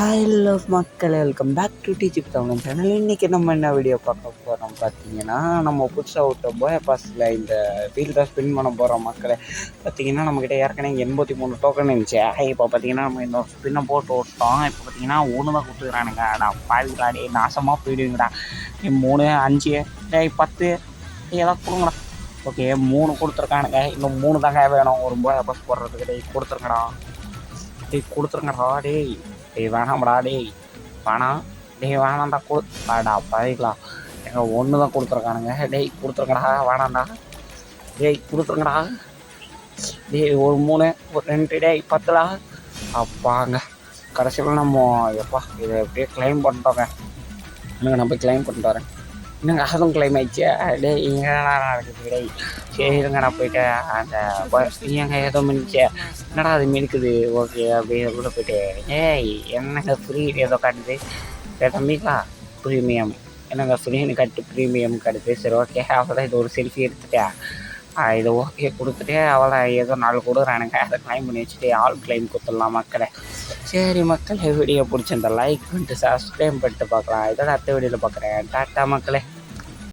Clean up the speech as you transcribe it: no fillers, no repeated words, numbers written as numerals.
Hello மக்களே, welcome back to டிஜிப் Tamil channel. இன்றைக்கி நம்ம என்ன வீடியோ பார்க்க போகிறோம் பார்த்தீங்கன்னா, நம்ம புதுசாக விட்ட போய பாஸில் இந்த ஃபீல்டை ஸ்பின் பண்ண போகிறோம் மக்களே. பார்த்தீங்கன்னா நம்மக்கிட்ட ஏற்கனவே 83 டோக்கன் இருந்துச்சு. இப்போ பார்த்தீங்கன்னா நம்ம இந்த ஸ்பின்னை போட்டு விட்டோம். இப்போ பார்த்தீங்கன்னா ஒன்று தான் கொடுத்துக்கிறானுங்க. நான் பாதிக்கலாடே நாசமாக போயிடுவீங்கடா. 3 5 10 ஏதாவது கொடுங்கடா. ஓகே 3 கொடுத்துருக்கானுங்க. இன்னும் 3 தாங்க வேணும் ஒரு போய பாஸ் போடுறதுக்கு. கொடுத்துருங்கடா டேய். வேணாம்டா டேய், வேணாம் டேய், வேணாம்டா கொடுத்தாடா பழகிக்கலாம். எங்கள் ஒன்று தான் கொடுத்துருக்கானுங்க. டேய் கொடுத்துருங்கடா, வேணாம்டா டேய் கொடுத்துருங்கடா. டேய் ஒரு 3 ஒரு 2 டேய் 10டா. அப்பாங்க கடைசியில் நம்ம எப்பா இதை எப்படியே கிளைம் பண்ணிட்டோங்க. இன்னும் நான் போய் கிளைம் பண்ணிட்டு வரேன். இன்னுங்க அதுவும் கிளைம் ஆயிடுச்சு. டே இங்கே நடக்குது டேய். சரி இருங்க நான் போயிட்டு அந்த ஏங்க ஏதோ மினிச்சு என்னடா அது மினுக்குது. ஓகே அப்படியே கூட போயிட்டு ஏய் என்னங்க ஃப்ரீ ஏதோ காட்டுது. தம்பிங்களா ப்ரீமியம் என்னங்க ஃப்ரீன்னு காட்டு ப்ரீமியம் காட்டுது. சரி ஓகே அவ்வளோ இது ஒரு செல்ஃபி எடுத்துட்டேன். இதை ஓகே கொடுத்துட்டு அவளை ஏதோ 4 கொடுக்குறானுங்க. அதை கிளைம் பண்ணி வச்சுட்டு ஆல் கிளைம் கொடுத்துடலாம் மக்களை. சரி மக்களே, வீடியோ பிடிச்சிருந்தா லைக் பண்ணிட்டு சப்ஸ்கிரைப் பண்ணிட்டு பார்க்கலாம். இதோட அடுத்த வீடியோவில் பார்க்குறேன். டாட்டா மக்களே.